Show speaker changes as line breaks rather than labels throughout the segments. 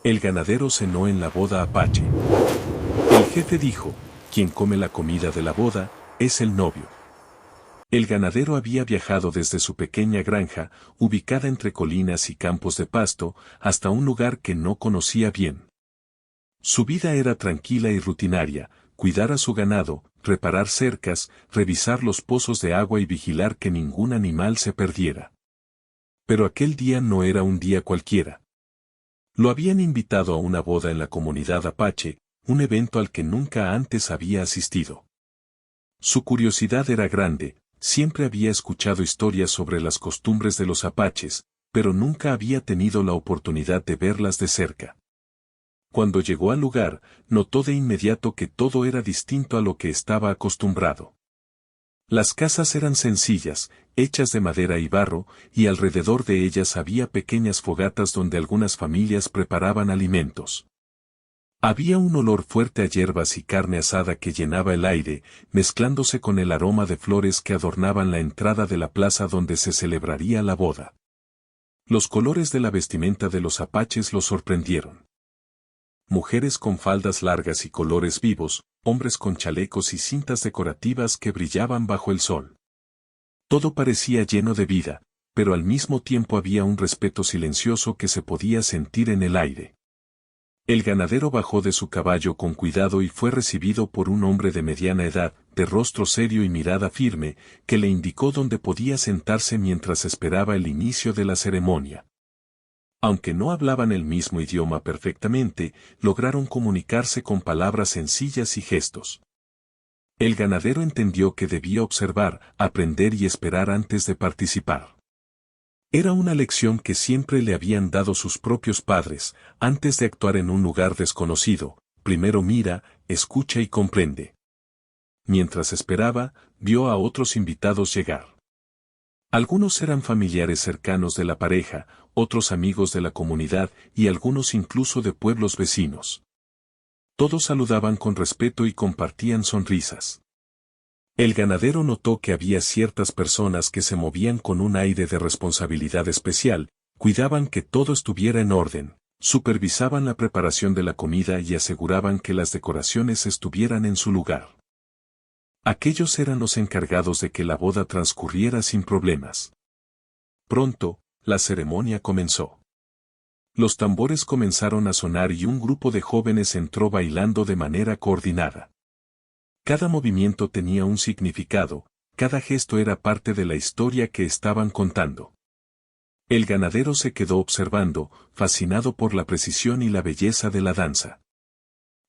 El ganadero cenó en la boda apache. El jefe dijo, quien come la comida de la boda, es el novio. El ganadero había viajado desde su pequeña granja, ubicada entre colinas y campos de pasto, hasta un lugar que no conocía bien. Su vida era tranquila y rutinaria, cuidar a su ganado, reparar cercas, revisar los pozos de agua y vigilar que ningún animal se perdiera. Pero aquel día no era un día cualquiera. Lo habían invitado a una boda en la comunidad apache, un evento al que nunca antes había asistido. Su curiosidad era grande, siempre había escuchado historias sobre las costumbres de los apaches, pero nunca había tenido la oportunidad de verlas de cerca. Cuando llegó al lugar, notó de inmediato que todo era distinto a lo que estaba acostumbrado. Las casas eran sencillas, hechas de madera y barro, y alrededor de ellas había pequeñas fogatas donde algunas familias preparaban alimentos. Había un olor fuerte a hierbas y carne asada que llenaba el aire, mezclándose con el aroma de flores que adornaban la entrada de la plaza donde se celebraría la boda. Los colores de la vestimenta de los apaches lo sorprendieron. Mujeres con faldas largas y colores vivos, hombres con chalecos y cintas decorativas que brillaban bajo el sol. Todo parecía lleno de vida, pero al mismo tiempo había un respeto silencioso que se podía sentir en el aire. El ganadero bajó de su caballo con cuidado y fue recibido por un hombre de mediana edad, de rostro serio y mirada firme, que le indicó dónde podía sentarse mientras esperaba el inicio de la ceremonia. Aunque no hablaban el mismo idioma perfectamente, lograron comunicarse con palabras sencillas y gestos. El ganadero entendió que debía observar, aprender y esperar antes de participar. Era una lección que siempre le habían dado sus propios padres, antes de actuar en un lugar desconocido, primero mira, escucha y comprende. Mientras esperaba, vio a otros invitados llegar. Algunos eran familiares cercanos de la pareja, otros amigos de la comunidad y algunos incluso de pueblos vecinos. Todos saludaban con respeto y compartían sonrisas. El ganadero notó que había ciertas personas que se movían con un aire de responsabilidad especial, cuidaban que todo estuviera en orden, supervisaban la preparación de la comida y aseguraban que las decoraciones estuvieran en su lugar. Aquellos eran los encargados de que la boda transcurriera sin problemas. Pronto, la ceremonia comenzó. Los tambores comenzaron a sonar y un grupo de jóvenes entró bailando de manera coordinada. Cada movimiento tenía un significado, cada gesto era parte de la historia que estaban contando. El ganadero se quedó observando, fascinado por la precisión y la belleza de la danza.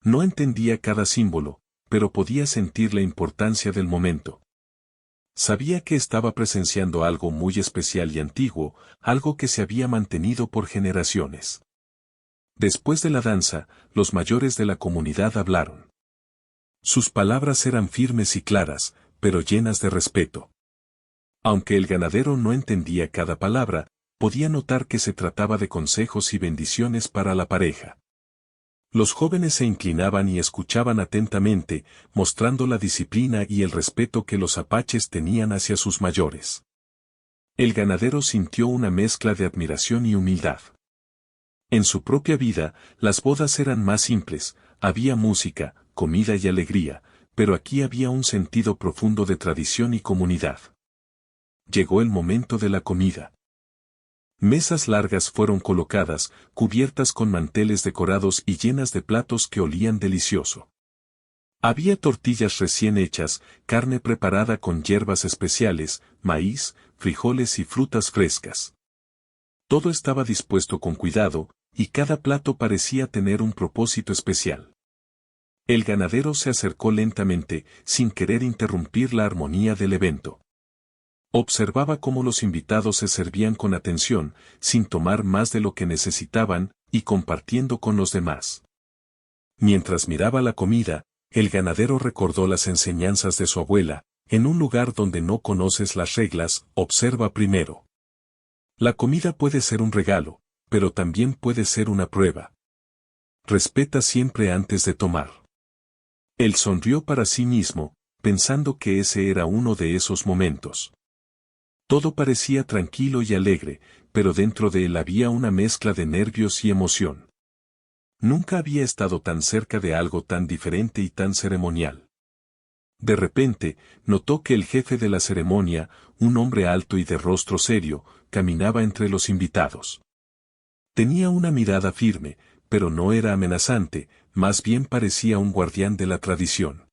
No entendía cada símbolo, pero podía sentir la importancia del momento. Sabía que estaba presenciando algo muy especial y antiguo, algo que se había mantenido por generaciones. Después de la danza, los mayores de la comunidad hablaron. Sus palabras eran firmes y claras, pero llenas de respeto. Aunque el ganadero no entendía cada palabra, podía notar que se trataba de consejos y bendiciones para la pareja. Los jóvenes se inclinaban y escuchaban atentamente, mostrando la disciplina y el respeto que los apaches tenían hacia sus mayores. El ganadero sintió una mezcla de admiración y humildad. En su propia vida, las bodas eran más simples, había música, comida y alegría, pero aquí había un sentido profundo de tradición y comunidad. Llegó el momento de la comida. Mesas largas fueron colocadas, cubiertas con manteles decorados y llenas de platos que olían delicioso. Había tortillas recién hechas, carne preparada con hierbas especiales, maíz, frijoles y frutas frescas. Todo estaba dispuesto con cuidado, y cada plato parecía tener un propósito especial. El ganadero se acercó lentamente, sin querer interrumpir la armonía del evento. Observaba cómo los invitados se servían con atención, sin tomar más de lo que necesitaban, y compartiendo con los demás. Mientras miraba la comida, el ganadero recordó las enseñanzas de su abuela, en un lugar donde no conoces las reglas, observa primero. La comida puede ser un regalo, pero también puede ser una prueba. Respeta siempre antes de tomar. Él sonrió para sí mismo, pensando que ese era uno de esos momentos. Todo parecía tranquilo y alegre, pero dentro de él había una mezcla de nervios y emoción. Nunca había estado tan cerca de algo tan diferente y tan ceremonial. De repente, notó que el jefe de la ceremonia, un hombre alto y de rostro serio, caminaba entre los invitados. Tenía una mirada firme, pero no era amenazante, más bien parecía un guardián de la tradición.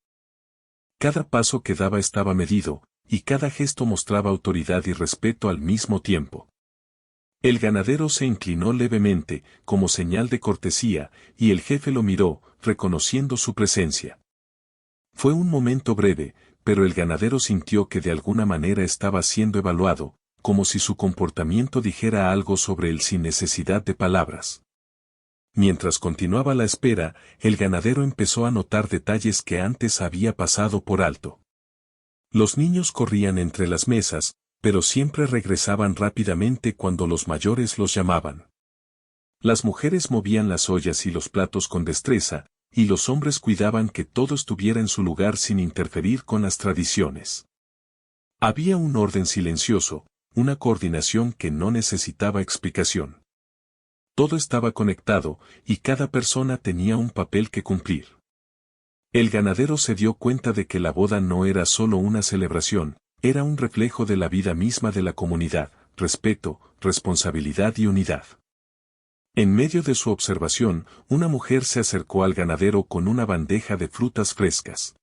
Cada paso que daba estaba medido, y cada gesto mostraba autoridad y respeto al mismo tiempo. El ganadero se inclinó levemente, como señal de cortesía, y el jefe lo miró, reconociendo su presencia. Fue un momento breve, pero el ganadero sintió que de alguna manera estaba siendo evaluado, como si su comportamiento dijera algo sobre él sin necesidad de palabras. Mientras continuaba la espera, el ganadero empezó a notar detalles que antes había pasado por alto. Los niños corrían entre las mesas, pero siempre regresaban rápidamente cuando los mayores los llamaban. Las mujeres movían las ollas y los platos con destreza, y los hombres cuidaban que todo estuviera en su lugar sin interferir con las tradiciones. Había un orden silencioso, una coordinación que no necesitaba explicación. Todo estaba conectado, y cada persona tenía un papel que cumplir. El ganadero se dio cuenta de que la boda no era solo una celebración, era un reflejo de la vida misma de la comunidad, respeto, responsabilidad y unidad. En medio de su observación, una mujer se acercó al ganadero con una bandeja de frutas frescas.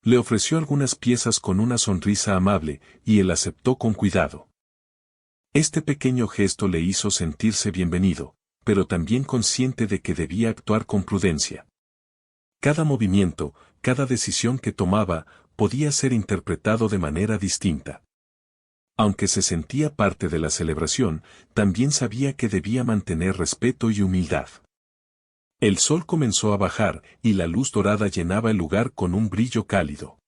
Le ofreció algunas piezas con una sonrisa amable, y él aceptó con cuidado. Este pequeño gesto le hizo sentirse bienvenido, pero también consciente de que debía actuar con prudencia. Cada movimiento, cada decisión que tomaba, podía ser interpretado de manera distinta. Aunque se sentía parte de la celebración, también sabía que debía mantener respeto y humildad. El sol comenzó a bajar, y la luz dorada llenaba el lugar con un brillo cálido.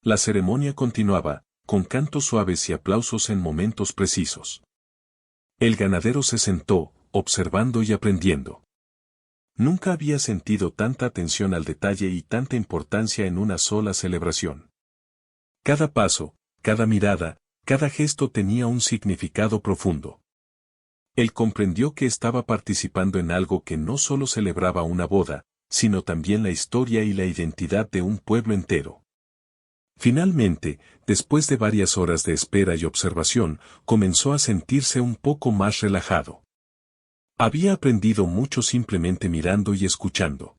La ceremonia continuaba, con cantos suaves y aplausos en momentos precisos. El ganadero se sentó, observando y aprendiendo. Nunca había sentido tanta atención al detalle y tanta importancia en una sola celebración. Cada paso, cada mirada, cada gesto tenía un significado profundo. Él comprendió que estaba participando en algo que no solo celebraba una boda, sino también la historia y la identidad de un pueblo entero. Finalmente, después de varias horas de espera y observación, comenzó a sentirse un poco más relajado. Había aprendido mucho simplemente mirando y escuchando.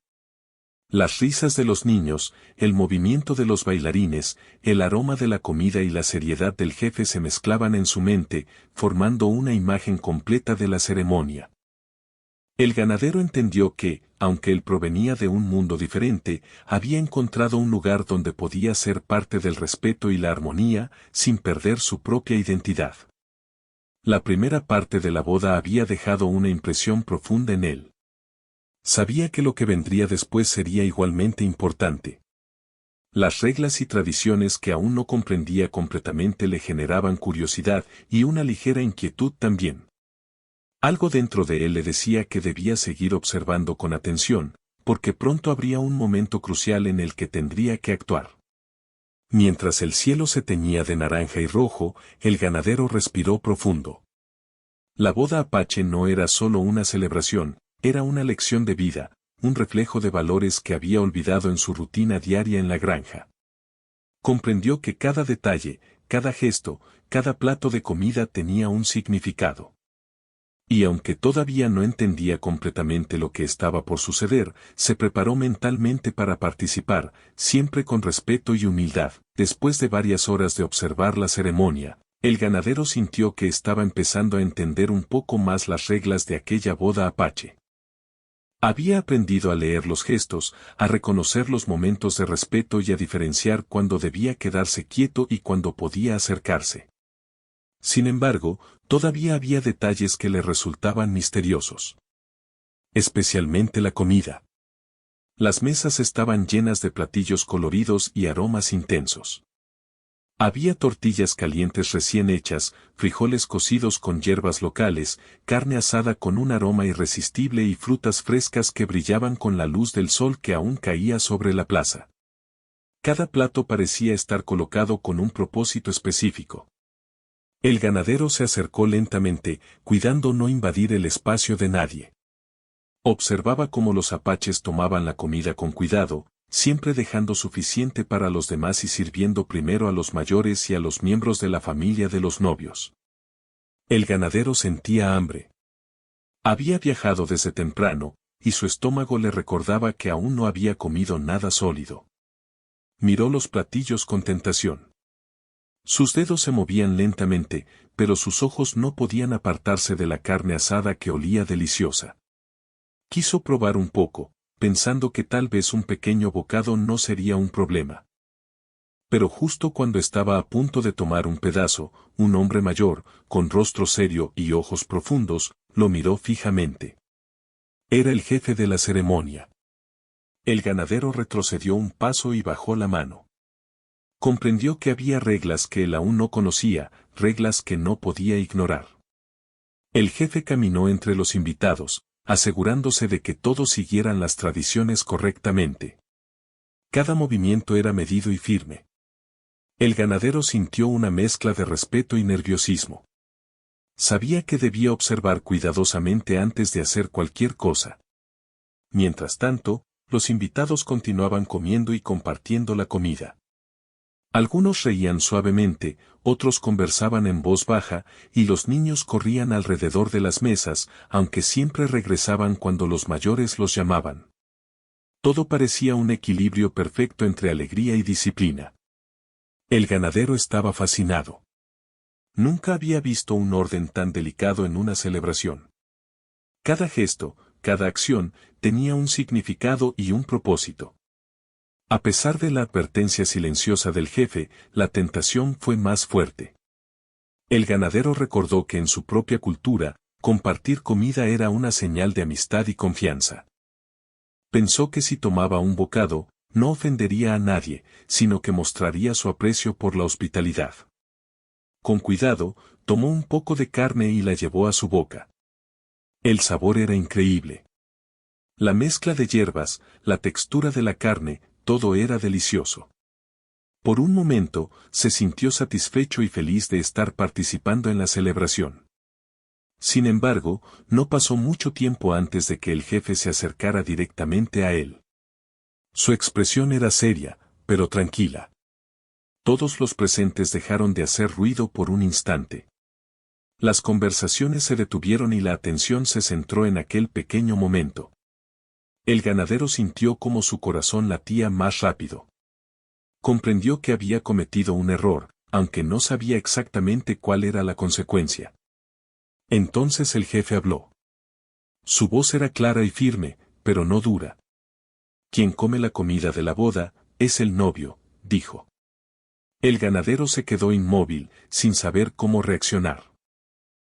Las risas de los niños, el movimiento de los bailarines, el aroma de la comida y la seriedad del jefe se mezclaban en su mente, formando una imagen completa de la ceremonia. El ganadero entendió que, aunque él provenía de un mundo diferente, había encontrado un lugar donde podía ser parte del respeto y la armonía, sin perder su propia identidad. La primera parte de la boda había dejado una impresión profunda en él. Sabía que lo que vendría después sería igualmente importante. Las reglas y tradiciones que aún no comprendía completamente le generaban curiosidad y una ligera inquietud también. Algo dentro de él le decía que debía seguir observando con atención, porque pronto habría un momento crucial en el que tendría que actuar. Mientras el cielo se teñía de naranja y rojo, el ganadero respiró profundo. La boda apache no era solo una celebración, era una lección de vida, un reflejo de valores que había olvidado en su rutina diaria en la granja. Comprendió que cada detalle, cada gesto, cada plato de comida tenía un significado. Y aunque todavía no entendía completamente lo que estaba por suceder, se preparó mentalmente para participar, siempre con respeto y humildad. Después de varias horas de observar la ceremonia, el ganadero sintió que estaba empezando a entender un poco más las reglas de aquella boda apache. Había aprendido a leer los gestos, a reconocer los momentos de respeto y a diferenciar cuándo debía quedarse quieto y cuándo podía acercarse. Sin embargo, todavía había detalles que le resultaban misteriosos. Especialmente la comida. Las mesas estaban llenas de platillos coloridos y aromas intensos. Había tortillas calientes recién hechas, frijoles cocidos con hierbas locales, carne asada con un aroma irresistible y frutas frescas que brillaban con la luz del sol que aún caía sobre la plaza. Cada plato parecía estar colocado con un propósito específico. El ganadero se acercó lentamente, cuidando no invadir el espacio de nadie. Observaba cómo los apaches tomaban la comida con cuidado, siempre dejando suficiente para los demás y sirviendo primero a los mayores y a los miembros de la familia de los novios. El ganadero sentía hambre. Había viajado desde temprano, y su estómago le recordaba que aún no había comido nada sólido. Miró los platillos con tentación. Sus dedos se movían lentamente, pero sus ojos no podían apartarse de la carne asada que olía deliciosa. Quiso probar un poco, pensando que tal vez un pequeño bocado no sería un problema. Pero justo cuando estaba a punto de tomar un pedazo, un hombre mayor, con rostro serio y ojos profundos, lo miró fijamente. Era el jefe de la ceremonia. El ganadero retrocedió un paso y bajó la mano. Comprendió que había reglas que él aún no conocía, reglas que no podía ignorar. El jefe caminó entre los invitados, asegurándose de que todos siguieran las tradiciones correctamente. Cada movimiento era medido y firme. El ganadero sintió una mezcla de respeto y nerviosismo. Sabía que debía observar cuidadosamente antes de hacer cualquier cosa. Mientras tanto, los invitados continuaban comiendo y compartiendo la comida. Algunos reían suavemente, otros conversaban en voz baja, y los niños corrían alrededor de las mesas, aunque siempre regresaban cuando los mayores los llamaban. Todo parecía un equilibrio perfecto entre alegría y disciplina. El ganadero estaba fascinado. Nunca había visto un orden tan delicado en una celebración. Cada gesto, cada acción, tenía un significado y un propósito. A pesar de la advertencia silenciosa del jefe, la tentación fue más fuerte. El ganadero recordó que en su propia cultura, compartir comida era una señal de amistad y confianza. Pensó que si tomaba un bocado, no ofendería a nadie, sino que mostraría su aprecio por la hospitalidad. Con cuidado, tomó un poco de carne y la llevó a su boca. El sabor era increíble. La mezcla de hierbas, la textura de la carne, todo era delicioso. Por un momento, se sintió satisfecho y feliz de estar participando en la celebración. Sin embargo, no pasó mucho tiempo antes de que el jefe se acercara directamente a él. Su expresión era seria, pero tranquila. Todos los presentes dejaron de hacer ruido por un instante. Las conversaciones se detuvieron y la atención se centró en aquel pequeño momento. El ganadero sintió como su corazón latía más rápido. Comprendió que había cometido un error, aunque no sabía exactamente cuál era la consecuencia. Entonces el jefe habló. Su voz era clara y firme, pero no dura. Quien come la comida de la boda, es el novio, dijo. El ganadero se quedó inmóvil, sin saber cómo reaccionar.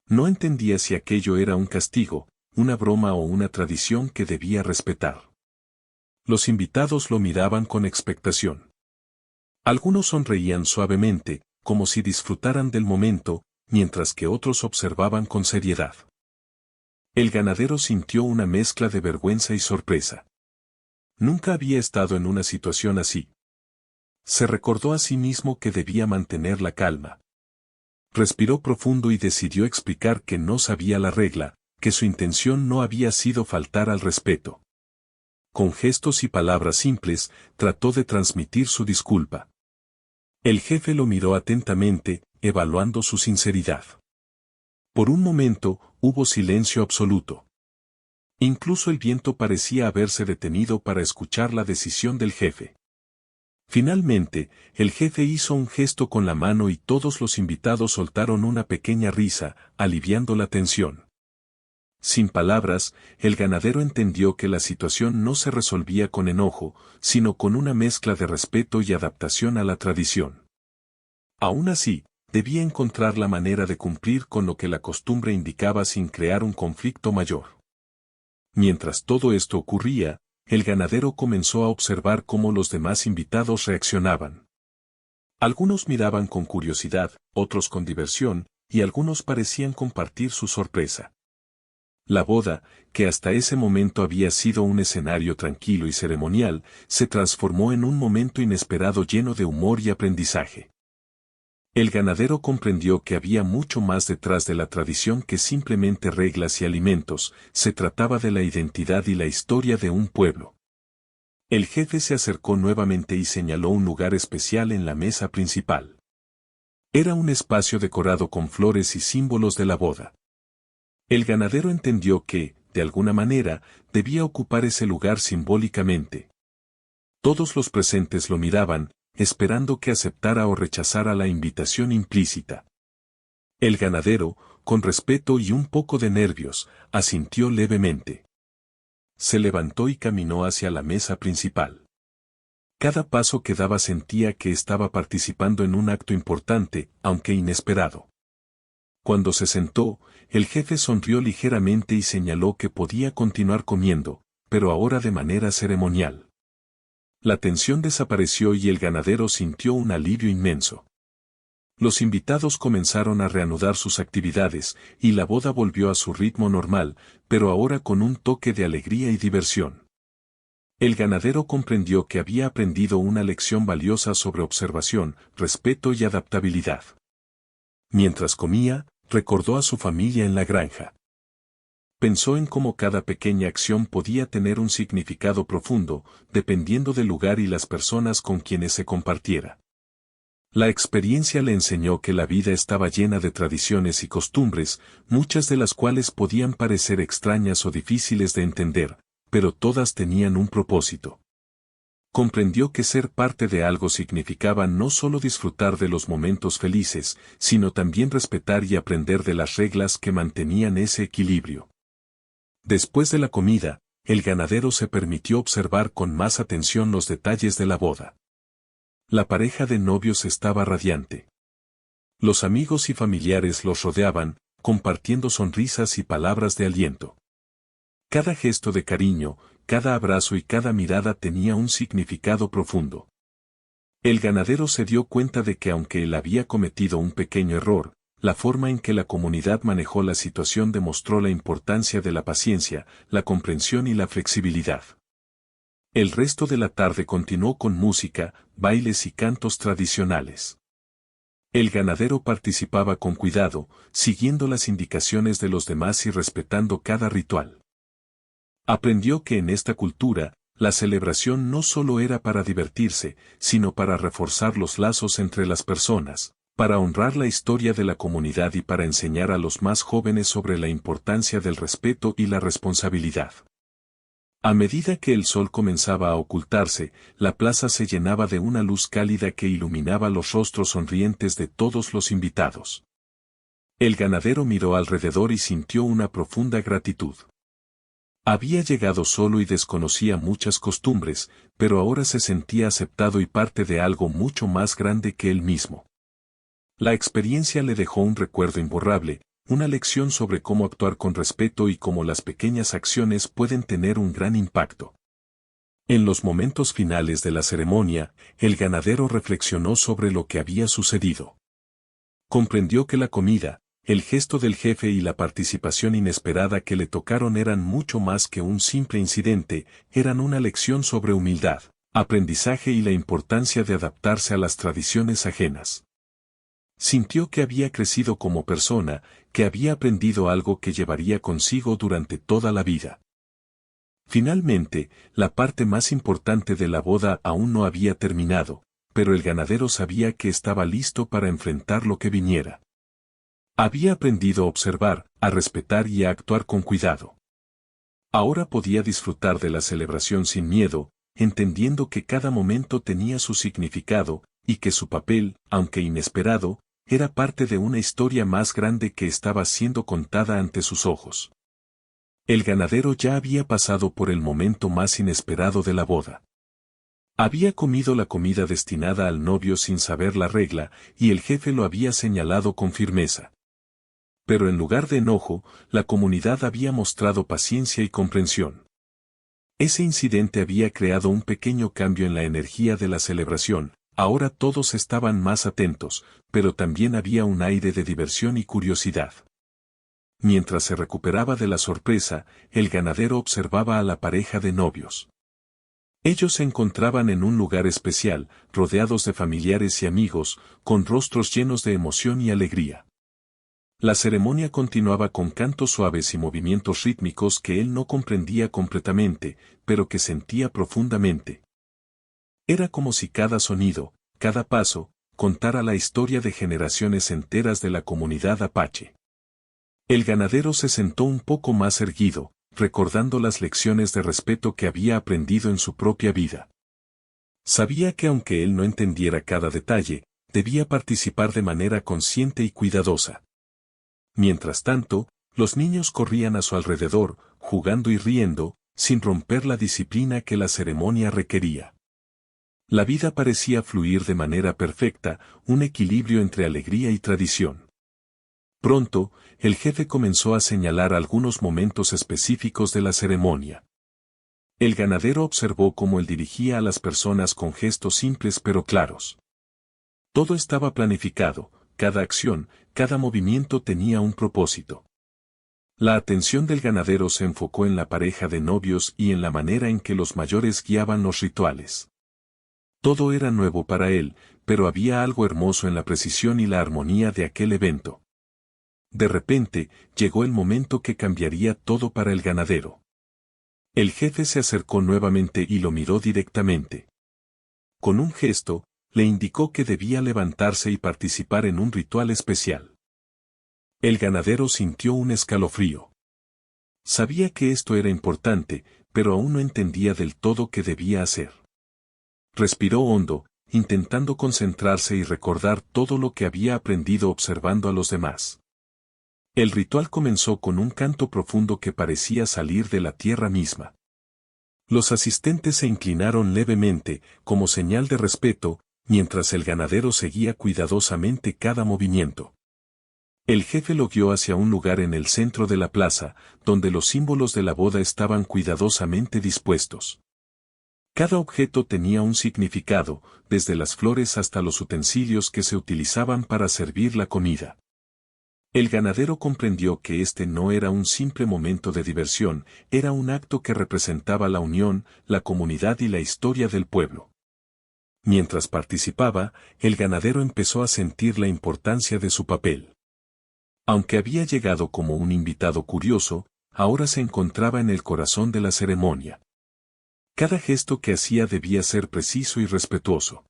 No entendía si aquello era un castigo, una broma o una tradición que debía respetar. Los invitados lo miraban con expectación. Algunos sonreían suavemente, como si disfrutaran del momento, mientras que otros observaban con seriedad. El ganadero sintió una mezcla de vergüenza y sorpresa. Nunca había estado en una situación así. Se recordó a sí mismo que debía mantener la calma. Respiró profundo y decidió explicar que no sabía la regla, que su intención no había sido faltar al respeto. Con gestos y palabras simples, trató de transmitir su disculpa. El jefe lo miró atentamente, evaluando su sinceridad. Por un momento, hubo silencio absoluto. Incluso el viento parecía haberse detenido para escuchar la decisión del jefe. Finalmente, el jefe hizo un gesto con la mano y todos los invitados soltaron una pequeña risa, aliviando la tensión. Sin palabras, el ganadero entendió que la situación no se resolvía con enojo, sino con una mezcla de respeto y adaptación a la tradición. Aún así, debía encontrar la manera de cumplir con lo que la costumbre indicaba sin crear un conflicto mayor. Mientras todo esto ocurría, el ganadero comenzó a observar cómo los demás invitados reaccionaban. Algunos miraban con curiosidad, otros con diversión, y algunos parecían compartir su sorpresa. La boda, que hasta ese momento había sido un escenario tranquilo y ceremonial, se transformó en un momento inesperado lleno de humor y aprendizaje. El ganadero comprendió que había mucho más detrás de la tradición que simplemente reglas y alimentos, se trataba de la identidad y la historia de un pueblo. El jefe se acercó nuevamente y señaló un lugar especial en la mesa principal. Era un espacio decorado con flores y símbolos de la boda. El ganadero entendió que, de alguna manera, debía ocupar ese lugar simbólicamente. Todos los presentes lo miraban, esperando que aceptara o rechazara la invitación implícita. El ganadero, con respeto y un poco de nervios, asintió levemente. Se levantó y caminó hacia la mesa principal. Cada paso que daba sentía que estaba participando en un acto importante, aunque inesperado. Cuando se sentó, el jefe sonrió ligeramente y señaló que podía continuar comiendo, pero ahora de manera ceremonial. La tensión desapareció y el ganadero sintió un alivio inmenso. Los invitados comenzaron a reanudar sus actividades, y la boda volvió a su ritmo normal, pero ahora con un toque de alegría y diversión. El ganadero comprendió que había aprendido una lección valiosa sobre observación, respeto y adaptabilidad. Mientras comía, recordó a su familia en la granja. Pensó en cómo cada pequeña acción podía tener un significado profundo, dependiendo del lugar y las personas con quienes se compartiera. La experiencia le enseñó que la vida estaba llena de tradiciones y costumbres, muchas de las cuales podían parecer extrañas o difíciles de entender, pero todas tenían un propósito. Comprendió que ser parte de algo significaba no solo disfrutar de los momentos felices, sino también respetar y aprender de las reglas que mantenían ese equilibrio. Después de la comida, el ganadero se permitió observar con más atención los detalles de la boda. La pareja de novios estaba radiante. Los amigos y familiares los rodeaban, compartiendo sonrisas y palabras de aliento. Cada gesto de cariño, cada abrazo y cada mirada tenía un significado profundo. El ganadero se dio cuenta de que aunque él había cometido un pequeño error, la forma en que la comunidad manejó la situación demostró la importancia de la paciencia, la comprensión y la flexibilidad. El resto de la tarde continuó con música, bailes y cantos tradicionales. El ganadero participaba con cuidado, siguiendo las indicaciones de los demás y respetando cada ritual. Aprendió que en esta cultura, la celebración no solo era para divertirse, sino para reforzar los lazos entre las personas, para honrar la historia de la comunidad y para enseñar a los más jóvenes sobre la importancia del respeto y la responsabilidad. A medida que el sol comenzaba a ocultarse, la plaza se llenaba de una luz cálida que iluminaba los rostros sonrientes de todos los invitados. El ganadero miró alrededor y sintió una profunda gratitud. Había llegado solo y desconocía muchas costumbres, pero ahora se sentía aceptado y parte de algo mucho más grande que él mismo. La experiencia le dejó un recuerdo imborrable, una lección sobre cómo actuar con respeto y cómo las pequeñas acciones pueden tener un gran impacto. En los momentos finales de la ceremonia, el ganadero reflexionó sobre lo que había sucedido. Comprendió que la comida, el gesto del jefe y la participación inesperada que le tocaron eran mucho más que un simple incidente, eran una lección sobre humildad, aprendizaje y la importancia de adaptarse a las tradiciones ajenas. Sintió que había crecido como persona, que había aprendido algo que llevaría consigo durante toda la vida. Finalmente, la parte más importante de la boda aún no había terminado, pero el ganadero sabía que estaba listo para enfrentar lo que viniera. Había aprendido a observar, a respetar y a actuar con cuidado. Ahora podía disfrutar de la celebración sin miedo, entendiendo que cada momento tenía su significado, y que su papel, aunque inesperado, era parte de una historia más grande que estaba siendo contada ante sus ojos. El ganadero ya había pasado por el momento más inesperado de la boda. Había comido la comida destinada al novio sin saber la regla, y el jefe lo había señalado con firmeza. Pero en lugar de enojo, la comunidad había mostrado paciencia y comprensión. Ese incidente había creado un pequeño cambio en la energía de la celebración, ahora todos estaban más atentos, pero también había un aire de diversión y curiosidad. Mientras se recuperaba de la sorpresa, el ganadero observaba a la pareja de novios. Ellos se encontraban en un lugar especial, rodeados de familiares y amigos, con rostros llenos de emoción y alegría. La ceremonia continuaba con cantos suaves y movimientos rítmicos que él no comprendía completamente, pero que sentía profundamente. Era como si cada sonido, cada paso, contara la historia de generaciones enteras de la comunidad apache. El ganadero se sentó un poco más erguido, recordando las lecciones de respeto que había aprendido en su propia vida. Sabía que aunque él no entendiera cada detalle, debía participar de manera consciente y cuidadosa. Mientras tanto, los niños corrían a su alrededor, jugando y riendo, sin romper la disciplina que la ceremonia requería. La vida parecía fluir de manera perfecta, un equilibrio entre alegría y tradición. Pronto, el jefe comenzó a señalar algunos momentos específicos de la ceremonia. El ganadero observó cómo él dirigía a las personas con gestos simples pero claros. Todo estaba planificado, cada acción, cada movimiento tenía un propósito. La atención del ganadero se enfocó en la pareja de novios y en la manera en que los mayores guiaban los rituales. Todo era nuevo para él, pero había algo hermoso en la precisión y la armonía de aquel evento. De repente, llegó el momento que cambiaría todo para el ganadero. El jefe se acercó nuevamente y lo miró directamente. Con un gesto, le indicó que debía levantarse y participar en un ritual especial. El ganadero sintió un escalofrío. Sabía que esto era importante, pero aún no entendía del todo qué debía hacer. Respiró hondo, intentando concentrarse y recordar todo lo que había aprendido observando a los demás. El ritual comenzó con un canto profundo que parecía salir de la tierra misma. Los asistentes se inclinaron levemente, como señal de respeto, mientras el ganadero seguía cuidadosamente cada movimiento. El jefe lo guió hacia un lugar en el centro de la plaza, donde los símbolos de la boda estaban cuidadosamente dispuestos. Cada objeto tenía un significado, desde las flores hasta los utensilios que se utilizaban para servir la comida. El ganadero comprendió que este no era un simple momento de diversión, era un acto que representaba la unión, la comunidad y la historia del pueblo. Mientras participaba, el ganadero empezó a sentir la importancia de su papel. Aunque había llegado como un invitado curioso, ahora se encontraba en el corazón de la ceremonia. Cada gesto que hacía debía ser preciso y respetuoso.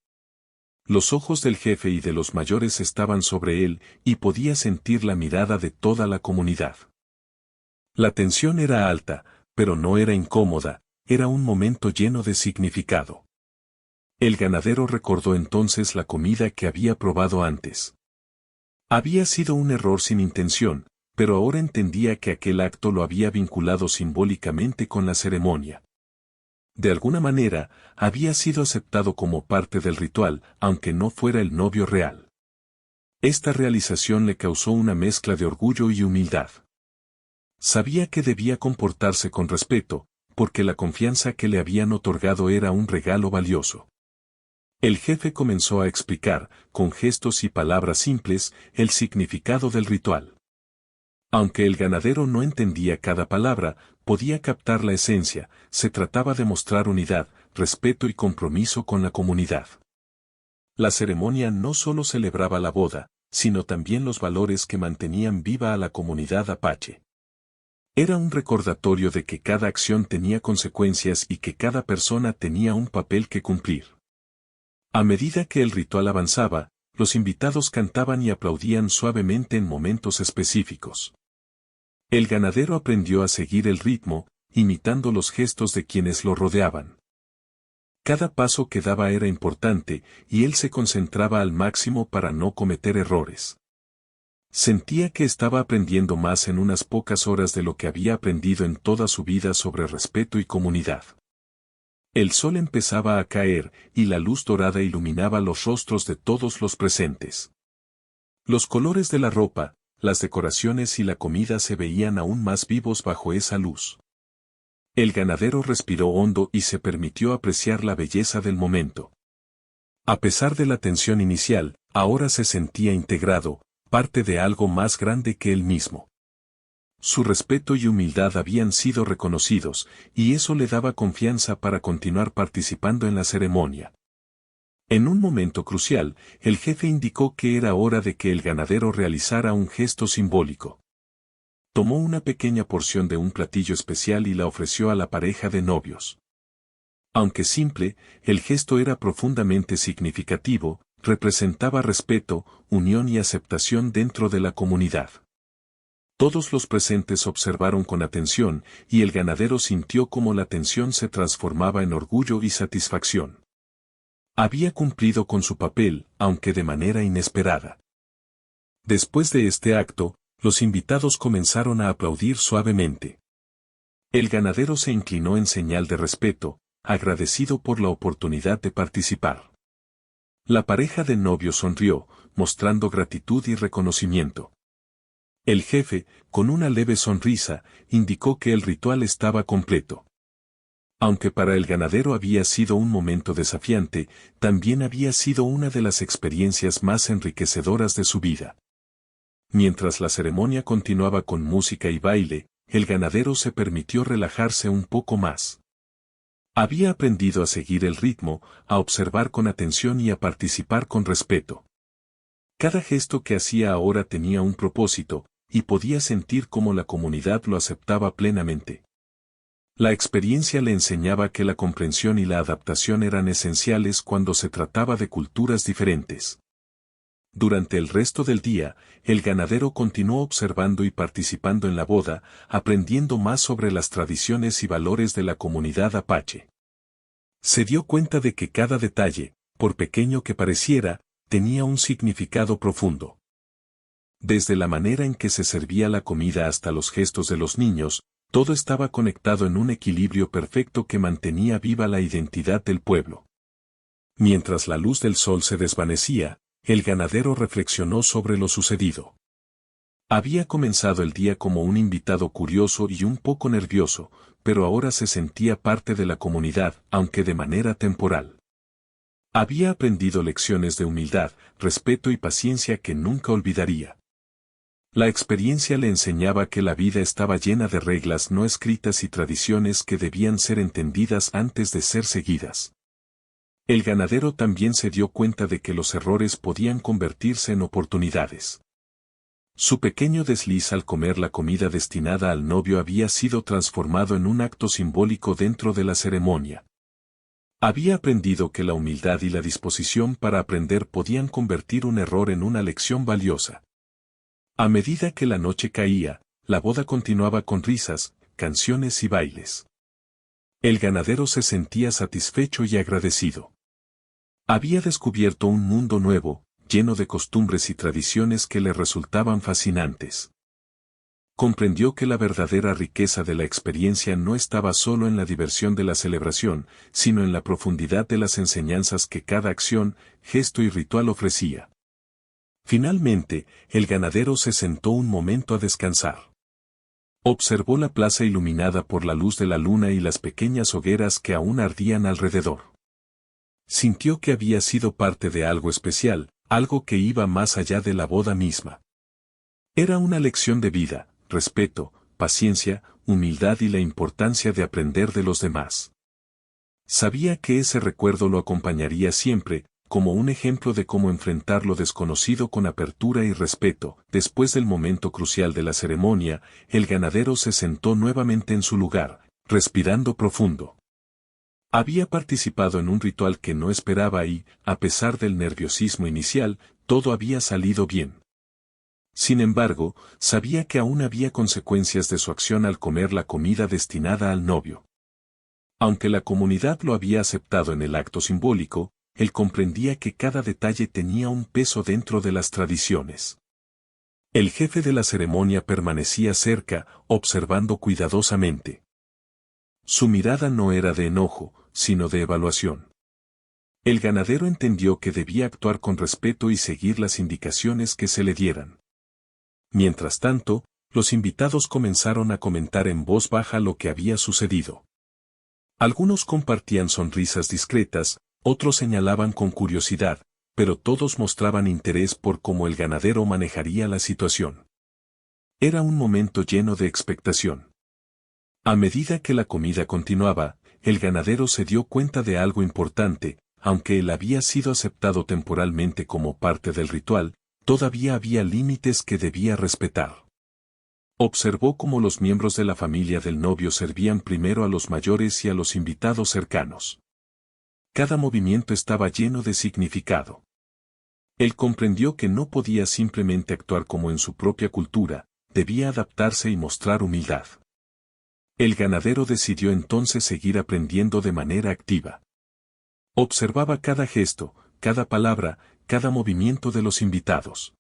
Los ojos del jefe y de los mayores estaban sobre él, y podía sentir la mirada de toda la comunidad. La tensión era alta, pero no era incómoda, era un momento lleno de significado. El ganadero recordó entonces la comida que había probado antes. Había sido un error sin intención, pero ahora entendía que aquel acto lo había vinculado simbólicamente con la ceremonia. De alguna manera, había sido aceptado como parte del ritual, aunque no fuera el novio real. Esta realización le causó una mezcla de orgullo y humildad. Sabía que debía comportarse con respeto, porque la confianza que le habían otorgado era un regalo valioso. El jefe comenzó a explicar, con gestos y palabras simples, el significado del ritual. Aunque el ganadero no entendía cada palabra, podía captar la esencia, se trataba de mostrar unidad, respeto y compromiso con la comunidad. La ceremonia no solo celebraba la boda, sino también los valores que mantenían viva a la comunidad apache. Era un recordatorio de que cada acción tenía consecuencias y que cada persona tenía un papel que cumplir. A medida que el ritual avanzaba, los invitados cantaban y aplaudían suavemente en momentos específicos. El ganadero aprendió a seguir el ritmo, imitando los gestos de quienes lo rodeaban. Cada paso que daba era importante, y él se concentraba al máximo para no cometer errores. Sentía que estaba aprendiendo más en unas pocas horas de lo que había aprendido en toda su vida sobre respeto y comunidad. El sol empezaba a caer, y la luz dorada iluminaba los rostros de todos los presentes. Los colores de la ropa, las decoraciones y la comida se veían aún más vivos bajo esa luz. El ganadero respiró hondo y se permitió apreciar la belleza del momento. A pesar de la tensión inicial, ahora se sentía integrado, parte de algo más grande que él mismo. Su respeto y humildad habían sido reconocidos, y eso le daba confianza para continuar participando en la ceremonia. En un momento crucial, el jefe indicó que era hora de que el ganadero realizara un gesto simbólico. Tomó una pequeña porción de un platillo especial y la ofreció a la pareja de novios. Aunque simple, el gesto era profundamente significativo, representaba respeto, unión y aceptación dentro de la comunidad. Todos los presentes observaron con atención, y el ganadero sintió cómo la tensión se transformaba en orgullo y satisfacción. Había cumplido con su papel, aunque de manera inesperada. Después de este acto, los invitados comenzaron a aplaudir suavemente. El ganadero se inclinó en señal de respeto, agradecido por la oportunidad de participar. La pareja de novios sonrió, mostrando gratitud y reconocimiento. El jefe, con una leve sonrisa, indicó que el ritual estaba completo. Aunque para el ganadero había sido un momento desafiante, también había sido una de las experiencias más enriquecedoras de su vida. Mientras la ceremonia continuaba con música y baile, el ganadero se permitió relajarse un poco más. Había aprendido a seguir el ritmo, a observar con atención y a participar con respeto. Cada gesto que hacía ahora tenía un propósito, y podía sentir cómo la comunidad lo aceptaba plenamente. La experiencia le enseñaba que la comprensión y la adaptación eran esenciales cuando se trataba de culturas diferentes. Durante el resto del día, el ganadero continuó observando y participando en la boda, aprendiendo más sobre las tradiciones y valores de la comunidad apache. Se dio cuenta de que cada detalle, por pequeño que pareciera, tenía un significado profundo. Desde la manera en que se servía la comida hasta los gestos de los niños, todo estaba conectado en un equilibrio perfecto que mantenía viva la identidad del pueblo. Mientras la luz del sol se desvanecía, el ganadero reflexionó sobre lo sucedido. Había comenzado el día como un invitado curioso y un poco nervioso, pero ahora se sentía parte de la comunidad, aunque de manera temporal. Había aprendido lecciones de humildad, respeto y paciencia que nunca olvidaría. La experiencia le enseñaba que la vida estaba llena de reglas no escritas y tradiciones que debían ser entendidas antes de ser seguidas. El ganadero también se dio cuenta de que los errores podían convertirse en oportunidades. Su pequeño desliz al comer la comida destinada al novio había sido transformado en un acto simbólico dentro de la ceremonia. Había aprendido que la humildad y la disposición para aprender podían convertir un error en una lección valiosa. A medida que la noche caía, la boda continuaba con risas, canciones y bailes. El ganadero se sentía satisfecho y agradecido. Había descubierto un mundo nuevo, lleno de costumbres y tradiciones que le resultaban fascinantes. Comprendió que la verdadera riqueza de la experiencia no estaba solo en la diversión de la celebración, sino en la profundidad de las enseñanzas que cada acción, gesto y ritual ofrecía. Finalmente, el ganadero se sentó un momento a descansar. Observó la plaza iluminada por la luz de la luna y las pequeñas hogueras que aún ardían alrededor. Sintió que había sido parte de algo especial, algo que iba más allá de la boda misma. Era una lección de vida, respeto, paciencia, humildad y la importancia de aprender de los demás. Sabía que ese recuerdo lo acompañaría siempre, como un ejemplo de cómo enfrentar lo desconocido con apertura y respeto. Después del momento crucial de la ceremonia, el ganadero se sentó nuevamente en su lugar, respirando profundo. Había participado en un ritual que no esperaba y, a pesar del nerviosismo inicial, todo había salido bien. Sin embargo, sabía que aún había consecuencias de su acción al comer la comida destinada al novio. Aunque la comunidad lo había aceptado en el acto simbólico, él comprendía que cada detalle tenía un peso dentro de las tradiciones. El jefe de la ceremonia permanecía cerca, observando cuidadosamente. Su mirada no era de enojo, sino de evaluación. El ganadero entendió que debía actuar con respeto y seguir las indicaciones que se le dieran. Mientras tanto, los invitados comenzaron a comentar en voz baja lo que había sucedido. Algunos compartían sonrisas discretas, otros señalaban con curiosidad, pero todos mostraban interés por cómo el ganadero manejaría la situación. Era un momento lleno de expectación. A medida que la comida continuaba, el ganadero se dio cuenta de algo importante: aunque él había sido aceptado temporalmente como parte del ritual, todavía había límites que debía respetar. Observó cómo los miembros de la familia del novio servían primero a los mayores y a los invitados cercanos. Cada movimiento estaba lleno de significado. Él comprendió que no podía simplemente actuar como en su propia cultura, debía adaptarse y mostrar humildad. El ganadero decidió entonces seguir aprendiendo de manera activa. Observaba cada gesto, cada palabra, cada movimiento de los invitados.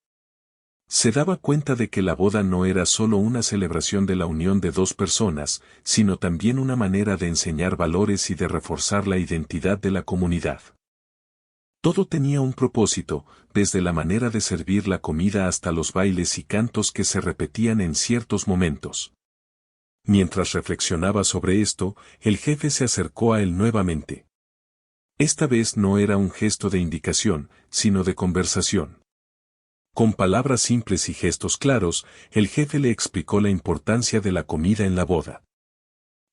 Se daba cuenta de que la boda no era solo una celebración de la unión de dos personas, sino también una manera de enseñar valores y de reforzar la identidad de la comunidad. Todo tenía un propósito, desde la manera de servir la comida hasta los bailes y cantos que se repetían en ciertos momentos. Mientras reflexionaba sobre esto, el jefe se acercó a él nuevamente. Esta vez no era un gesto de indicación, sino de conversación. Con palabras simples y gestos claros, el jefe le explicó la importancia de la comida en la boda.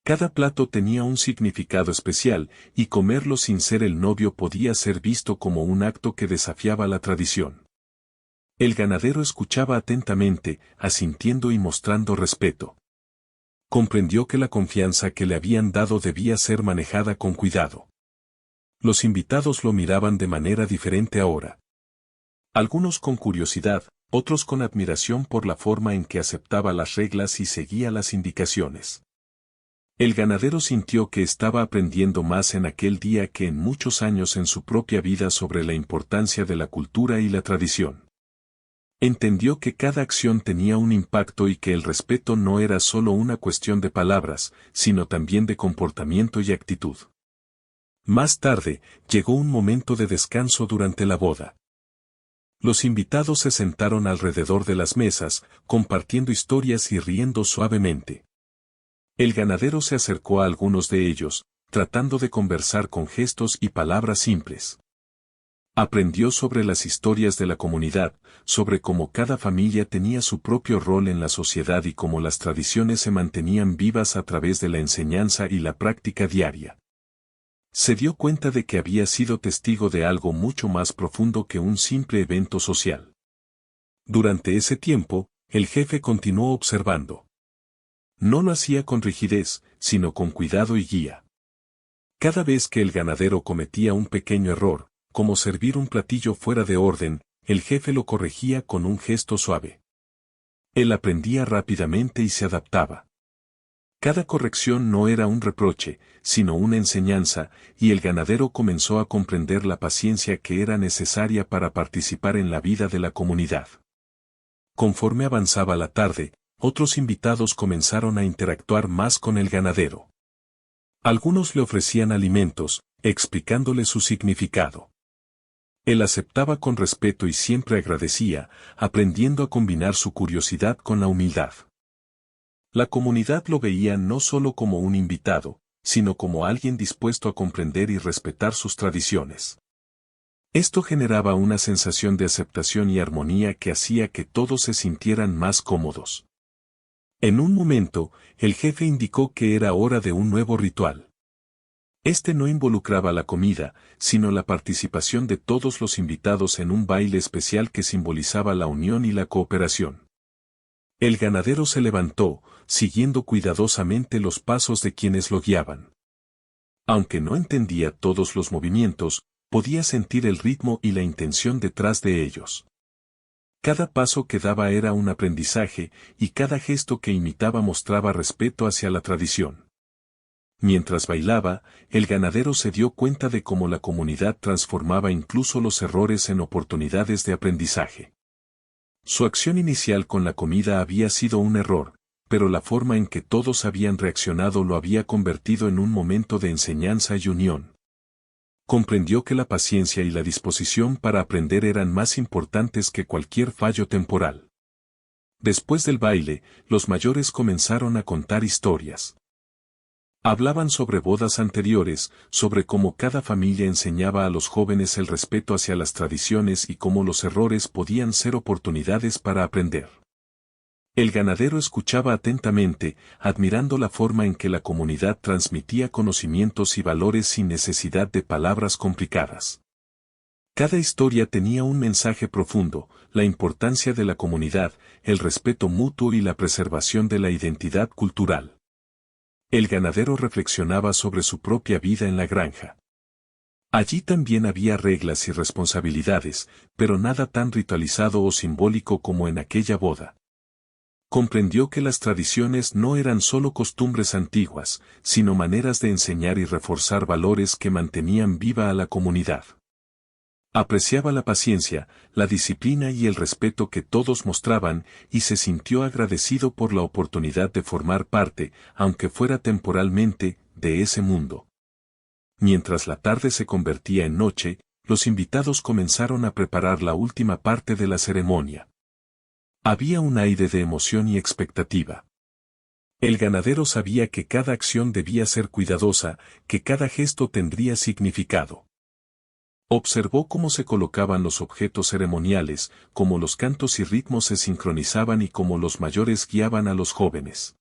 Cada plato tenía un significado especial, y comerlo sin ser el novio podía ser visto como un acto que desafiaba la tradición. El ganadero escuchaba atentamente, asintiendo y mostrando respeto. Comprendió que la confianza que le habían dado debía ser manejada con cuidado. Los invitados lo miraban de manera diferente ahora. Algunos con curiosidad, otros con admiración por la forma en que aceptaba las reglas y seguía las indicaciones. El ganadero sintió que estaba aprendiendo más en aquel día que en muchos años en su propia vida sobre la importancia de la cultura y la tradición. Entendió que cada acción tenía un impacto y que el respeto no era solo una cuestión de palabras, sino también de comportamiento y actitud. Más tarde, llegó un momento de descanso durante la boda. Los invitados se sentaron alrededor de las mesas, compartiendo historias y riendo suavemente. El ganadero se acercó a algunos de ellos, tratando de conversar con gestos y palabras simples. Aprendió sobre las historias de la comunidad, sobre cómo cada familia tenía su propio rol en la sociedad y cómo las tradiciones se mantenían vivas a través de la enseñanza y la práctica diaria. Se dio cuenta de que había sido testigo de algo mucho más profundo que un simple evento social. Durante ese tiempo, el jefe continuó observando. No lo hacía con rigidez, sino con cuidado y guía. Cada vez que el ganadero cometía un pequeño error, como servir un platillo fuera de orden, el jefe lo corregía con un gesto suave. Él aprendía rápidamente y se adaptaba. Cada corrección no era un reproche, sino una enseñanza, y el ganadero comenzó a comprender la paciencia que era necesaria para participar en la vida de la comunidad. Conforme avanzaba la tarde, otros invitados comenzaron a interactuar más con el ganadero. Algunos le ofrecían alimentos, explicándole su significado. Él aceptaba con respeto y siempre agradecía, aprendiendo a combinar su curiosidad con la humildad. La comunidad lo veía no solo como un invitado, sino como alguien dispuesto a comprender y respetar sus tradiciones. Esto generaba una sensación de aceptación y armonía que hacía que todos se sintieran más cómodos. En un momento, el jefe indicó que era hora de un nuevo ritual. Este no involucraba la comida, sino la participación de todos los invitados en un baile especial que simbolizaba la unión y la cooperación. El ganadero se levantó, siguiendo cuidadosamente los pasos de quienes lo guiaban. Aunque no entendía todos los movimientos, podía sentir el ritmo y la intención detrás de ellos. Cada paso que daba era un aprendizaje, y cada gesto que imitaba mostraba respeto hacia la tradición. Mientras bailaba, el ganadero se dio cuenta de cómo la comunidad transformaba incluso los errores en oportunidades de aprendizaje. Su acción inicial con la comida había sido un error, pero la forma en que todos habían reaccionado lo había convertido en un momento de enseñanza y unión. Comprendió que la paciencia y la disposición para aprender eran más importantes que cualquier fallo temporal. Después del baile, los mayores comenzaron a contar historias. Hablaban sobre bodas anteriores, sobre cómo cada familia enseñaba a los jóvenes el respeto hacia las tradiciones y cómo los errores podían ser oportunidades para aprender. El ganadero escuchaba atentamente, admirando la forma en que la comunidad transmitía conocimientos y valores sin necesidad de palabras complicadas. Cada historia tenía un mensaje profundo, la importancia de la comunidad, el respeto mutuo y la preservación de la identidad cultural. El ganadero reflexionaba sobre su propia vida en la granja. Allí también había reglas y responsabilidades, pero nada tan ritualizado o simbólico como en aquella boda. Comprendió que las tradiciones no eran solo costumbres antiguas, sino maneras de enseñar y reforzar valores que mantenían viva a la comunidad. Apreciaba la paciencia, la disciplina y el respeto que todos mostraban, y se sintió agradecido por la oportunidad de formar parte, aunque fuera temporalmente, de ese mundo. Mientras la tarde se convertía en noche, los invitados comenzaron a preparar la última parte de la ceremonia. Había un aire de emoción y expectativa. El ganadero sabía que cada acción debía ser cuidadosa, que cada gesto tendría significado. Observó cómo se colocaban los objetos ceremoniales, cómo los cantos y ritmos se sincronizaban y cómo los mayores guiaban a los jóvenes.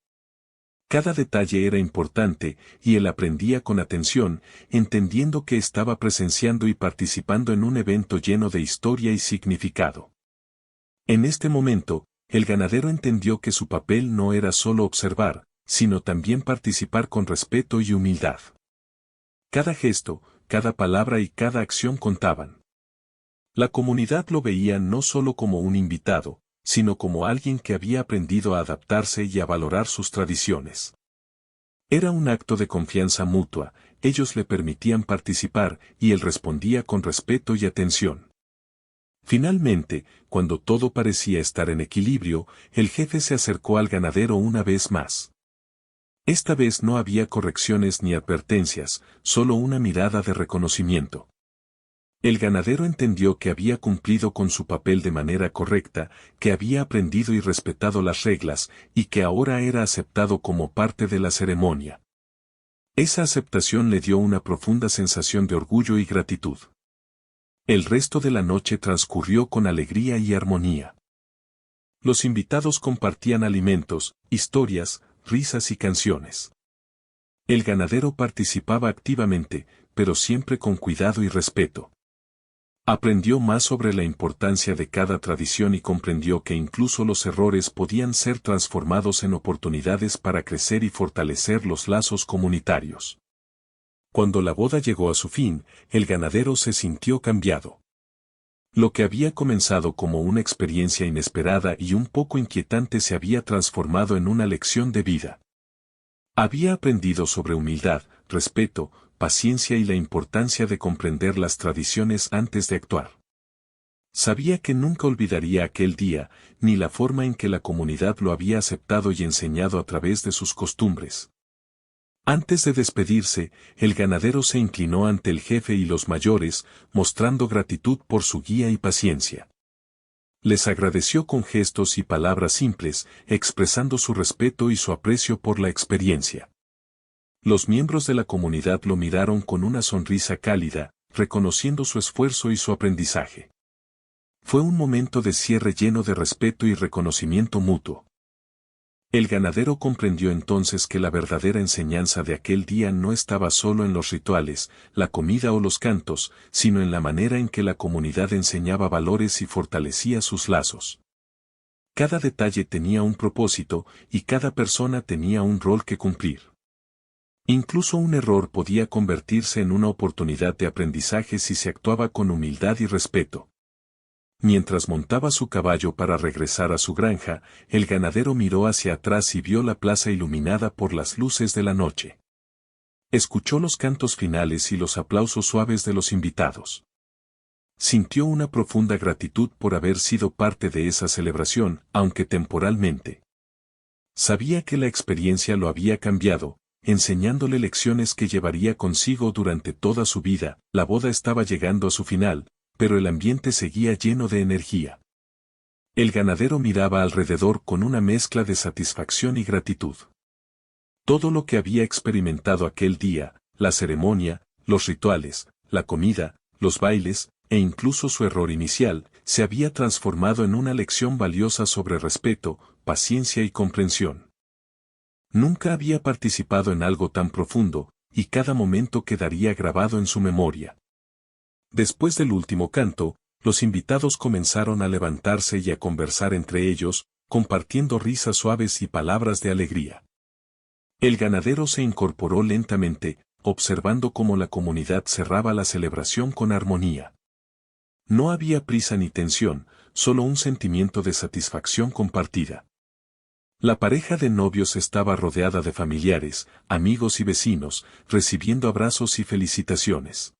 Cada detalle era importante, y él aprendía con atención, entendiendo que estaba presenciando y participando en un evento lleno de historia y significado. En este momento, el ganadero entendió que su papel no era solo observar, sino también participar con respeto y humildad. Cada gesto, cada palabra y cada acción contaban. La comunidad lo veía no solo como un invitado, sino como alguien que había aprendido a adaptarse y a valorar sus tradiciones. Era un acto de confianza mutua, ellos le permitían participar y él respondía con respeto y atención. Finalmente, cuando todo parecía estar en equilibrio, el jefe se acercó al ganadero una vez más. Esta vez no había correcciones ni advertencias, solo una mirada de reconocimiento. El ganadero entendió que había cumplido con su papel de manera correcta, que había aprendido y respetado las reglas, y que ahora era aceptado como parte de la ceremonia. Esa aceptación le dio una profunda sensación de orgullo y gratitud. El resto de la noche transcurrió con alegría y armonía. Los invitados compartían alimentos, historias, risas y canciones. El ganadero participaba activamente, pero siempre con cuidado y respeto. Aprendió más sobre la importancia de cada tradición y comprendió que incluso los errores podían ser transformados en oportunidades para crecer y fortalecer los lazos comunitarios. Cuando la boda llegó a su fin, el ganadero se sintió cambiado. Lo que había comenzado como una experiencia inesperada y un poco inquietante se había transformado en una lección de vida. Había aprendido sobre humildad, respeto, paciencia y la importancia de comprender las tradiciones antes de actuar. Sabía que nunca olvidaría aquel día, ni la forma en que la comunidad lo había aceptado y enseñado a través de sus costumbres. Antes de despedirse, el ganadero se inclinó ante el jefe y los mayores, mostrando gratitud por su guía y paciencia. Les agradeció con gestos y palabras simples, expresando su respeto y su aprecio por la experiencia. Los miembros de la comunidad lo miraron con una sonrisa cálida, reconociendo su esfuerzo y su aprendizaje. Fue un momento de cierre lleno de respeto y reconocimiento mutuo. El ganadero comprendió entonces que la verdadera enseñanza de aquel día no estaba solo en los rituales, la comida o los cantos, sino en la manera en que la comunidad enseñaba valores y fortalecía sus lazos. Cada detalle tenía un propósito, y cada persona tenía un rol que cumplir. Incluso un error podía convertirse en una oportunidad de aprendizaje si se actuaba con humildad y respeto. Mientras montaba su caballo para regresar a su granja, el ganadero miró hacia atrás y vio la plaza iluminada por las luces de la noche. Escuchó los cantos finales y los aplausos suaves de los invitados. Sintió una profunda gratitud por haber sido parte de esa celebración, aunque temporalmente. Sabía que la experiencia lo había cambiado, enseñándole lecciones que llevaría consigo durante toda su vida. La boda estaba llegando a su final, pero el ambiente seguía lleno de energía. El ganadero miraba alrededor con una mezcla de satisfacción y gratitud. Todo lo que había experimentado aquel día, la ceremonia, los rituales, la comida, los bailes, e incluso su error inicial, se había transformado en una lección valiosa sobre respeto, paciencia y comprensión. Nunca había participado en algo tan profundo, y cada momento quedaría grabado en su memoria. Después del último canto, los invitados comenzaron a levantarse y a conversar entre ellos, compartiendo risas suaves y palabras de alegría. El ganadero se incorporó lentamente, observando cómo la comunidad cerraba la celebración con armonía. No había prisa ni tensión, solo un sentimiento de satisfacción compartida. La pareja de novios estaba rodeada de familiares, amigos y vecinos, recibiendo abrazos y felicitaciones.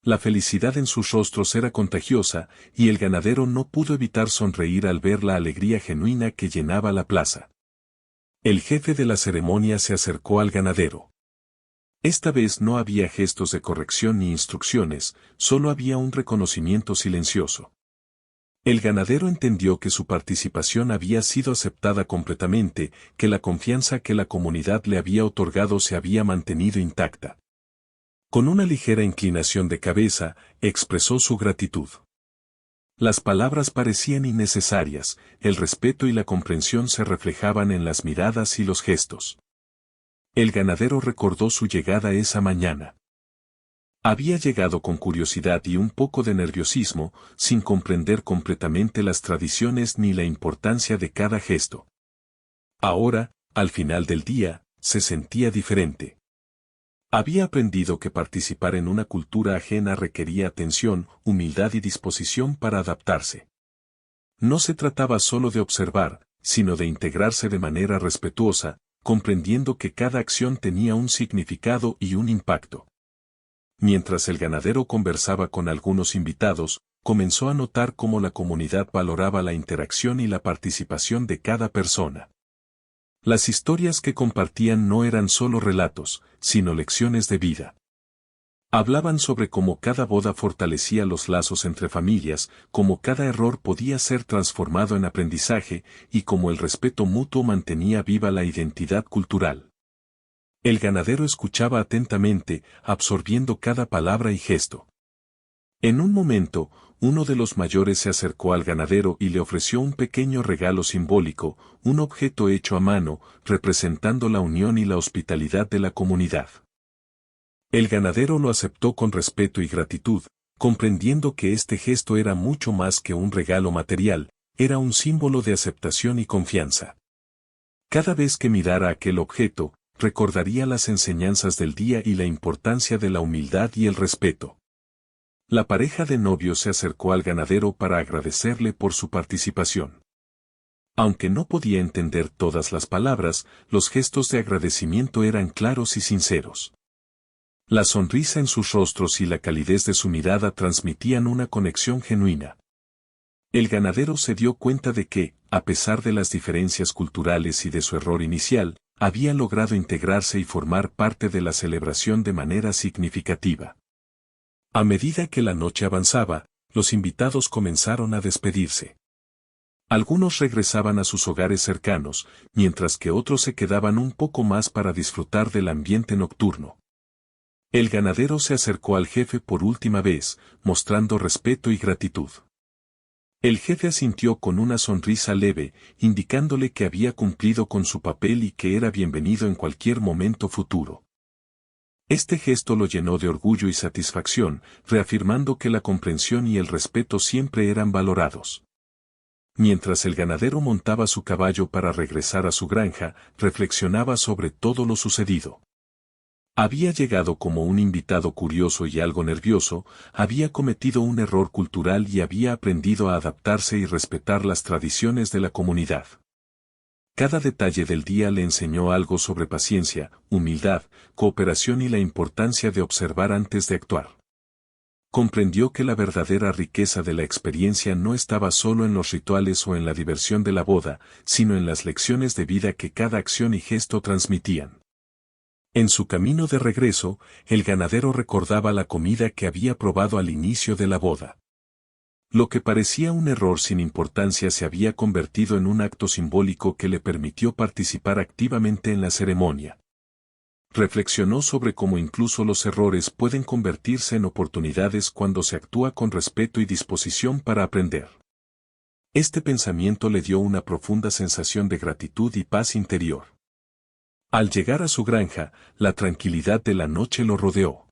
La felicidad en sus rostros era contagiosa, y el ganadero no pudo evitar sonreír al ver la alegría genuina que llenaba la plaza. El jefe de la ceremonia se acercó al ganadero. Esta vez no había gestos de corrección ni instrucciones, solo había un reconocimiento silencioso. El ganadero entendió que su participación había sido aceptada completamente, que la confianza que la comunidad le había otorgado se había mantenido intacta. Con una ligera inclinación de cabeza, expresó su gratitud. Las palabras parecían innecesarias, el respeto y la comprensión se reflejaban en las miradas y los gestos. El ganadero recordó su llegada esa mañana. Había llegado con curiosidad y un poco de nerviosismo, sin comprender completamente las tradiciones ni la importancia de cada gesto. Ahora, al final del día, se sentía diferente. Había aprendido que participar en una cultura ajena requería atención, humildad y disposición para adaptarse. No se trataba solo de observar, sino de integrarse de manera respetuosa, comprendiendo que cada acción tenía un significado y un impacto. Mientras el ganadero conversaba con algunos invitados, comenzó a notar cómo la comunidad valoraba la interacción y la participación de cada persona. Las historias que compartían no eran solo relatos, sino lecciones de vida. Hablaban sobre cómo cada boda fortalecía los lazos entre familias, cómo cada error podía ser transformado en aprendizaje, y cómo el respeto mutuo mantenía viva la identidad cultural. El ganadero escuchaba atentamente, absorbiendo cada palabra y gesto. En un momento, uno de los mayores se acercó al ganadero y le ofreció un pequeño regalo simbólico, un objeto hecho a mano, representando la unión y la hospitalidad de la comunidad. El ganadero lo aceptó con respeto y gratitud, comprendiendo que este gesto era mucho más que un regalo material, era un símbolo de aceptación y confianza. Cada vez que mirara aquel objeto, recordaría las enseñanzas del día y la importancia de la humildad y el respeto. La pareja de novios se acercó al ganadero para agradecerle por su participación. Aunque no podía entender todas las palabras, los gestos de agradecimiento eran claros y sinceros. La sonrisa en sus rostros y la calidez de su mirada transmitían una conexión genuina. El ganadero se dio cuenta de que, a pesar de las diferencias culturales y de su error inicial, había logrado integrarse y formar parte de la celebración de manera significativa. A medida que la noche avanzaba, los invitados comenzaron a despedirse. Algunos regresaban a sus hogares cercanos, mientras que otros se quedaban un poco más para disfrutar del ambiente nocturno. El ganadero se acercó al jefe por última vez, mostrando respeto y gratitud. El jefe asintió con una sonrisa leve, indicándole que había cumplido con su papel y que era bienvenido en cualquier momento futuro. Este gesto lo llenó de orgullo y satisfacción, reafirmando que la comprensión y el respeto siempre eran valorados. Mientras el ganadero montaba su caballo para regresar a su granja, reflexionaba sobre todo lo sucedido. Había llegado como un invitado curioso y algo nervioso, había cometido un error cultural y había aprendido a adaptarse y respetar las tradiciones de la comunidad. Cada detalle del día le enseñó algo sobre paciencia, humildad, cooperación y la importancia de observar antes de actuar. Comprendió que la verdadera riqueza de la experiencia no estaba solo en los rituales o en la diversión de la boda, sino en las lecciones de vida que cada acción y gesto transmitían. En su camino de regreso, el ganadero recordaba la comida que había probado al inicio de la boda. Lo que parecía un error sin importancia se había convertido en un acto simbólico que le permitió participar activamente en la ceremonia. Reflexionó sobre cómo incluso los errores pueden convertirse en oportunidades cuando se actúa con respeto y disposición para aprender. Este pensamiento le dio una profunda sensación de gratitud y paz interior. Al llegar a su granja, la tranquilidad de la noche lo rodeó.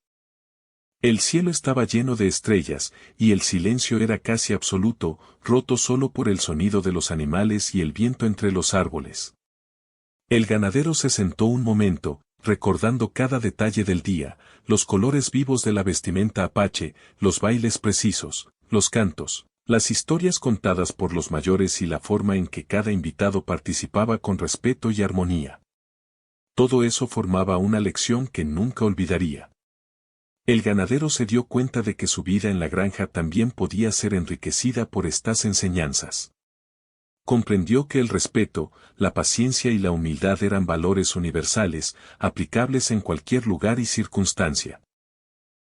El cielo estaba lleno de estrellas, y el silencio era casi absoluto, roto solo por el sonido de los animales y el viento entre los árboles. El ganadero se sentó un momento, recordando cada detalle del día, los colores vivos de la vestimenta apache, los bailes precisos, los cantos, las historias contadas por los mayores y la forma en que cada invitado participaba con respeto y armonía. Todo eso formaba una lección que nunca olvidaría. El ganadero se dio cuenta de que su vida en la granja también podía ser enriquecida por estas enseñanzas. Comprendió que el respeto, la paciencia y la humildad eran valores universales, aplicables en cualquier lugar y circunstancia.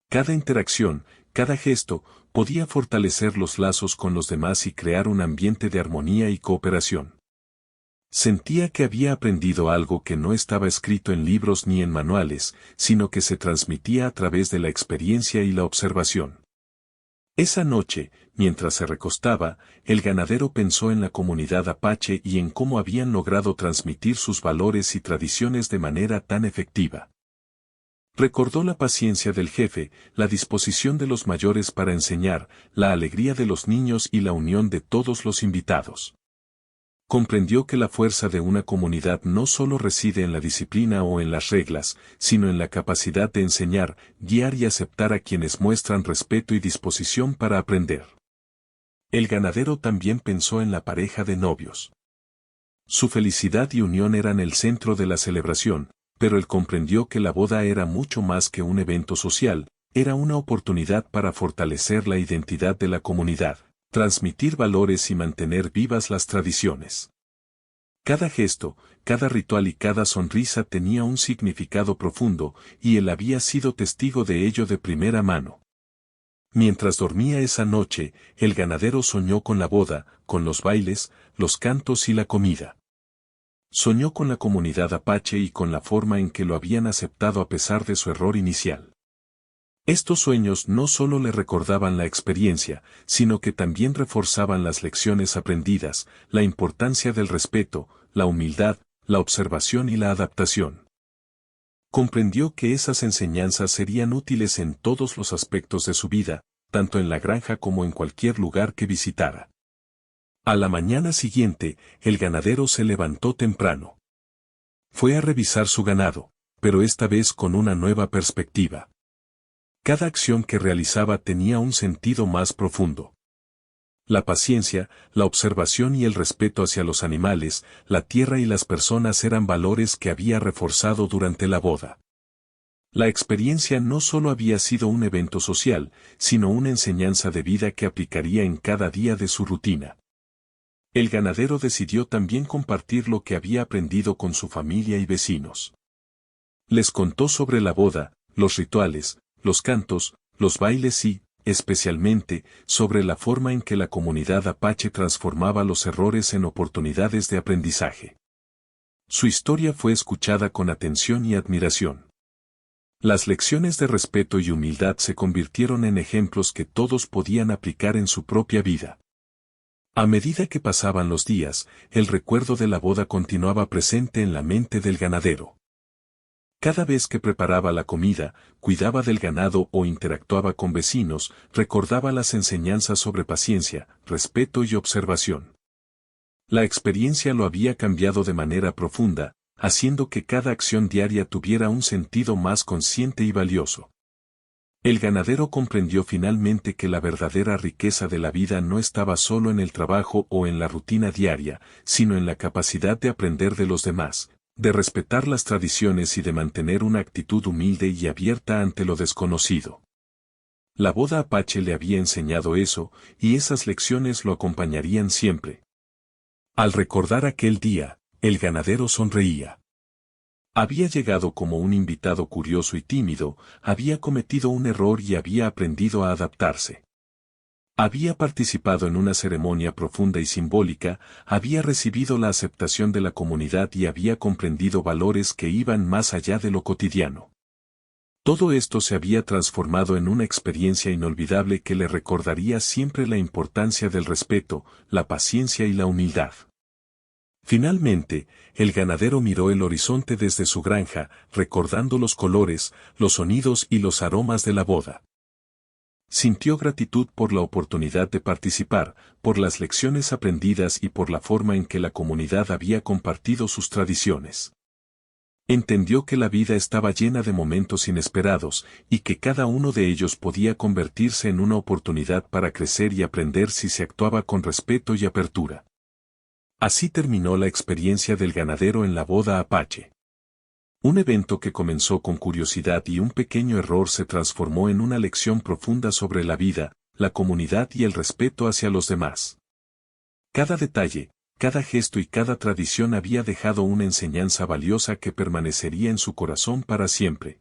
Cada interacción, cada gesto, podía fortalecer los lazos con los demás y crear un ambiente de armonía y cooperación. Sentía que había aprendido algo que no estaba escrito en libros ni en manuales, sino que se transmitía a través de la experiencia y la observación. Esa noche, mientras se recostaba, el ganadero pensó en la comunidad apache y en cómo habían logrado transmitir sus valores y tradiciones de manera tan efectiva. Recordó la paciencia del jefe, la disposición de los mayores para enseñar, la alegría de los niños y la unión de todos los invitados. Comprendió que la fuerza de una comunidad no solo reside en la disciplina o en las reglas, sino en la capacidad de enseñar, guiar y aceptar a quienes muestran respeto y disposición para aprender. El ganadero también pensó en la pareja de novios. Su felicidad y unión eran el centro de la celebración, pero él comprendió que la boda era mucho más que un evento social, era una oportunidad para fortalecer la identidad de la comunidad, transmitir valores y mantener vivas las tradiciones. Cada gesto, cada ritual y cada sonrisa tenía un significado profundo, y él había sido testigo de ello de primera mano. Mientras dormía esa noche, el ganadero soñó con la boda, con los bailes, los cantos y la comida. Soñó con la comunidad apache y con la forma en que lo habían aceptado a pesar de su error inicial. Estos sueños no solo le recordaban la experiencia, sino que también reforzaban las lecciones aprendidas, la importancia del respeto, la humildad, la observación y la adaptación. Comprendió que esas enseñanzas serían útiles en todos los aspectos de su vida, tanto en la granja como en cualquier lugar que visitara. A la mañana siguiente, el ganadero se levantó temprano. Fue a revisar su ganado, pero esta vez con una nueva perspectiva. Cada acción que realizaba tenía un sentido más profundo. La paciencia, la observación y el respeto hacia los animales, la tierra y las personas eran valores que había reforzado durante la boda. La experiencia no solo había sido un evento social, sino una enseñanza de vida que aplicaría en cada día de su rutina. El ganadero decidió también compartir lo que había aprendido con su familia y vecinos. Les contó sobre la boda, los rituales, los cantos, los bailes y, especialmente, sobre la forma en que la comunidad apache transformaba los errores en oportunidades de aprendizaje. Su historia fue escuchada con atención y admiración. Las lecciones de respeto y humildad se convirtieron en ejemplos que todos podían aplicar en su propia vida. A medida que pasaban los días, el recuerdo de la boda continuaba presente en la mente del ganadero. Cada vez que preparaba la comida, cuidaba del ganado o interactuaba con vecinos, recordaba las enseñanzas sobre paciencia, respeto y observación. La experiencia lo había cambiado de manera profunda, haciendo que cada acción diaria tuviera un sentido más consciente y valioso. El ganadero comprendió finalmente que la verdadera riqueza de la vida no estaba solo en el trabajo o en la rutina diaria, sino en la capacidad de aprender de los demás, de respetar las tradiciones y de mantener una actitud humilde y abierta ante lo desconocido. La boda apache le había enseñado eso, y esas lecciones lo acompañarían siempre. Al recordar aquel día, el ganadero sonreía. Había llegado como un invitado curioso y tímido, había cometido un error y había aprendido a adaptarse. Había participado en una ceremonia profunda y simbólica, había recibido la aceptación de la comunidad y había comprendido valores que iban más allá de lo cotidiano. Todo esto se había transformado en una experiencia inolvidable que le recordaría siempre la importancia del respeto, la paciencia y la humildad. Finalmente, el ganadero miró el horizonte desde su granja, recordando los colores, los sonidos y los aromas de la boda. Sintió gratitud por la oportunidad de participar, por las lecciones aprendidas y por la forma en que la comunidad había compartido sus tradiciones. Entendió que la vida estaba llena de momentos inesperados, y que cada uno de ellos podía convertirse en una oportunidad para crecer y aprender si se actuaba con respeto y apertura. Así terminó la experiencia del ganadero en la boda Apache. Un evento que comenzó con curiosidad y un pequeño error se transformó en una lección profunda sobre la vida, la comunidad y el respeto hacia los demás. Cada detalle, cada gesto y cada tradición había dejado una enseñanza valiosa que permanecería en su corazón para siempre.